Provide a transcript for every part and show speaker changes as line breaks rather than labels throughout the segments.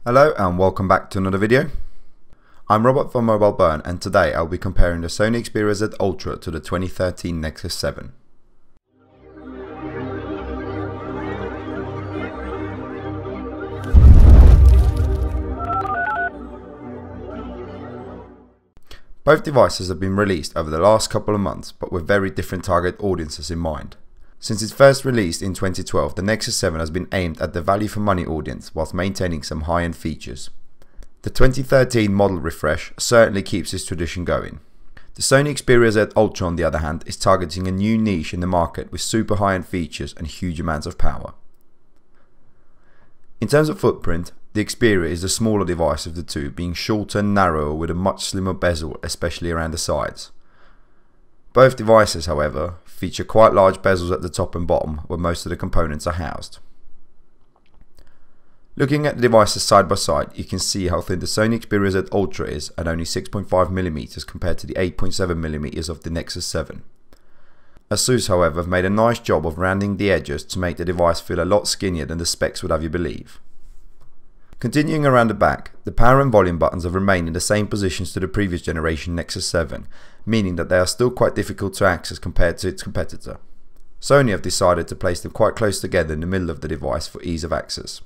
Hello and welcome back to another video. I'm Robert from mobileburn and today I'll be comparing the Sony Xperia Z Ultra to the 2013 Nexus 7. Both devices have been released over the last couple of months, but with very different target audiences in mind. Since its first release in 2012, the Nexus 7 has been aimed at the value for money audience whilst maintaining some high-end features. The 2013 model refresh certainly keeps this tradition going. The Sony Xperia Z Ultra, on the other hand, is targeting a new niche in the market with super high-end features and huge amounts of power. In terms of footprint, the Xperia is the smaller device of the two, being shorter and narrower with a much slimmer bezel, especially around the sides. Both devices, however, feature quite large bezels at the top and bottom where most of the components are housed. Looking at the devices side by side, you can see how thin the Sony Xperia Z Ultra is at only 6.5mm compared to the 8.7mm of the Nexus 7. ASUS, however, have made a nice job of rounding the edges to make the device feel a lot skinnier than the specs would have you believe. Continuing around the back, the power and volume buttons have remained in the same positions to the previous generation Nexus 7, meaning that they are still quite difficult to access compared to its competitor. Sony have decided to place them quite close together in the middle of the device for ease of access.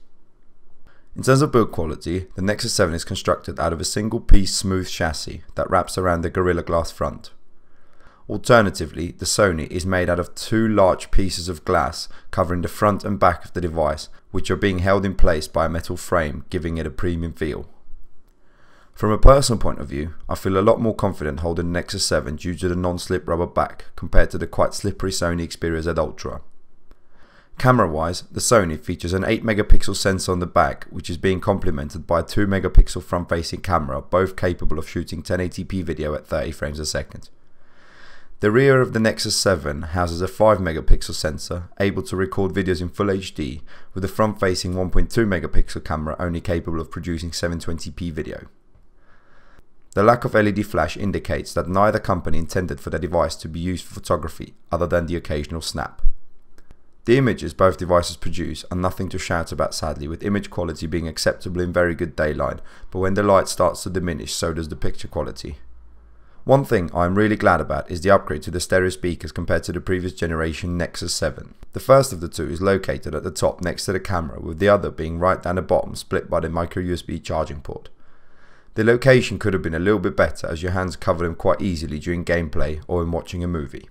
In terms of build quality, the Nexus 7 is constructed out of a single piece smooth chassis that wraps around the Gorilla Glass front. Alternatively, the Sony is made out of two large pieces of glass covering the front and back of the device, which are being held in place by a metal frame, giving it a premium feel. From a personal point of view, I feel a lot more confident holding the Nexus 7 due to the non-slip rubber back compared to the quite slippery Sony Xperia Z Ultra. Camera-wise, the Sony features an 8MP sensor on the back, which is being complemented by a 2MP front-facing camera, both capable of shooting 1080p video at 30 frames a second. The rear of the Nexus 7 houses a 5MP sensor, able to record videos in Full HD, with the front-facing 1.2MP camera only capable of producing 720p video. The lack of LED flash indicates that neither company intended for the device to be used for photography, other than the occasional snap. The images both devices produce are nothing to shout about, sadly, with image quality being acceptable in very good daylight, but when the light starts to diminish, so does the picture quality. One thing I am really glad about is the upgrade to the stereo speakers compared to the previous generation Nexus 7. The first of the two is located at the top next to the camera, with the other being right down the bottom, split by the micro USB charging port. The location could have been a little bit better, as your hands cover them quite easily during gameplay or when watching a movie.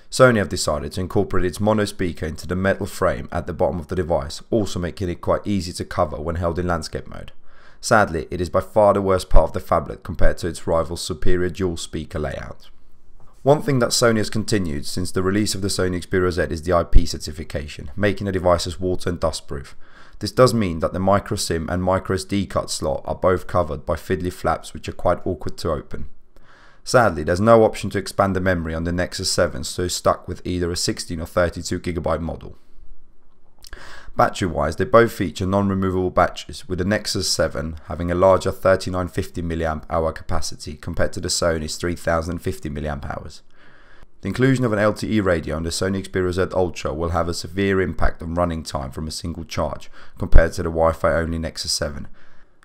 Sony have decided to incorporate its mono speaker into the metal frame at the bottom of the device, also making it quite easy to cover when held in landscape mode. Sadly, it is by far the worst part of the phablet compared to its rival's superior dual speaker layout. One thing that Sony has continued since the release of the Sony Xperia Z is the IP certification, making the devices water and dust proof. This does mean that the micro SIM and micro SD card slot are both covered by fiddly flaps which are quite awkward to open. Sadly, there's no option to expand the memory on the Nexus 7, so it's stuck with either a 16 or 32GB model. Battery-wise, they both feature non-removable batteries, with the Nexus 7 having a larger 3950 mAh capacity compared to the Sony's 3050 mAh. The inclusion of an LTE radio on the Sony Xperia Z Ultra will have a severe impact on running time from a single charge compared to the Wi-Fi only Nexus 7.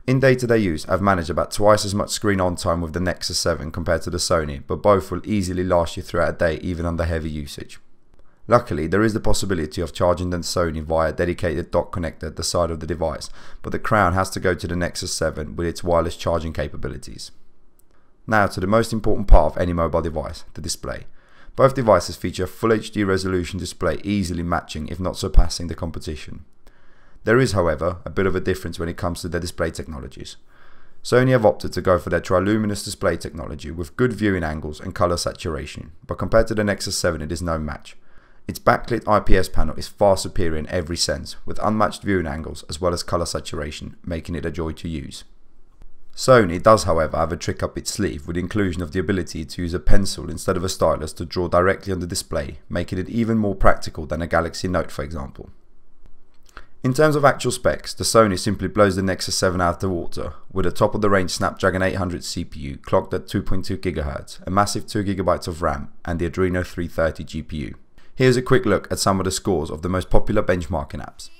In day-to-day use, I've managed about twice as much screen on time with the Nexus 7 compared to the Sony, but both will easily last you throughout a day even under heavy usage. Luckily, there is the possibility of charging the Sony via a dedicated dock connector at the side of the device, but the crown has to go to the Nexus 7 with its wireless charging capabilities. Now to the most important part of any mobile device, the display. Both devices feature a Full HD resolution display, easily matching if not surpassing the competition. There is, however, a bit of a difference when it comes to their display technologies. Sony have opted to go for their triluminous display technology with good viewing angles and color saturation, but compared to the Nexus 7 it is no match. Its backlit IPS panel is far superior in every sense, with unmatched viewing angles as well as color saturation, making it a joy to use. Sony does, however, have a trick up its sleeve with the inclusion of the ability to use a pencil instead of a stylus to draw directly on the display, making it even more practical than a Galaxy Note, for example. In terms of actual specs, the Sony simply blows the Nexus 7 out of the water, with a top-of-the-range Snapdragon 800 CPU clocked at 2.2 GHz, a massive 2GB of RAM, and the Adreno 330 GPU. Here's a quick look at some of the scores of the most popular benchmarking apps.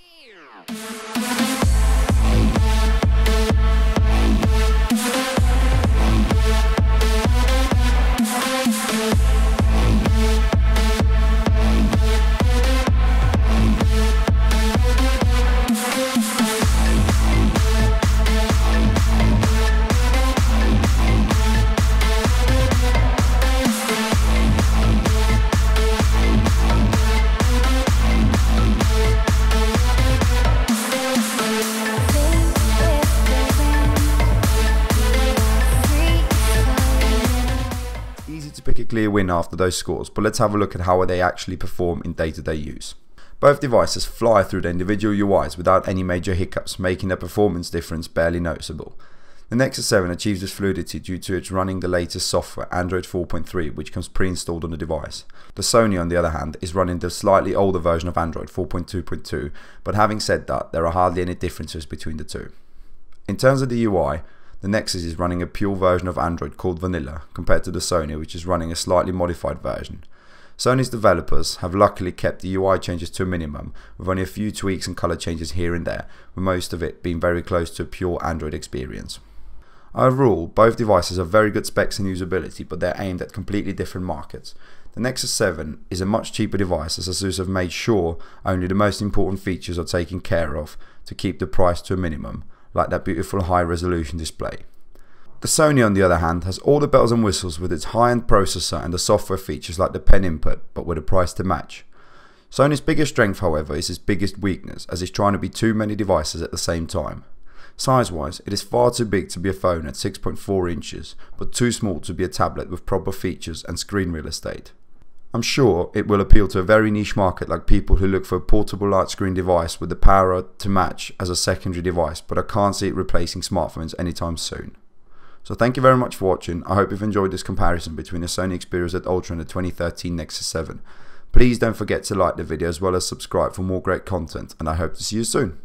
to pick a clear winner after those scores, but let's have a look at how they actually perform in day-to-day use. Both devices fly through their individual UIs without any major hiccups, making their performance difference barely noticeable. The Nexus 7 achieves this fluidity due to its running the latest software, Android 4.3, which comes pre-installed on the device. The Sony, on the other hand, is running the slightly older version of Android 4.2.2, but having said that, there are hardly any differences between the two. In terms of the UI, the Nexus is running a pure version of Android called Vanilla, compared to the Sony, which is running a slightly modified version. Sony's developers have luckily kept the UI changes to a minimum, with only a few tweaks and colour changes here and there, with most of it being very close to a pure Android experience. Overall, both devices have very good specs and usability, but they're aimed at completely different markets. The Nexus 7 is a much cheaper device, as ASUS have made sure only the most important features are taken care of to keep the price to a minimum, like that beautiful high-resolution display. The Sony, on the other hand, has all the bells and whistles with its high-end processor and the software features like the pen input, but with a price to match. Sony's biggest strength, however, is its biggest weakness, as it's trying to be too many devices at the same time. Size-wise, it is far too big to be a phone at 6.4 inches, but too small to be a tablet with proper features and screen real estate. I'm sure it will appeal to a very niche market like people who look for a portable large screen device with the power to match as a secondary device, but I can't see it replacing smartphones anytime soon. So thank you very much for watching. I hope you've enjoyed this comparison between the Sony Xperia Z Ultra and the 2013 Nexus 7. Please don't forget to like the video as well as subscribe for more great content, and I hope to see you soon.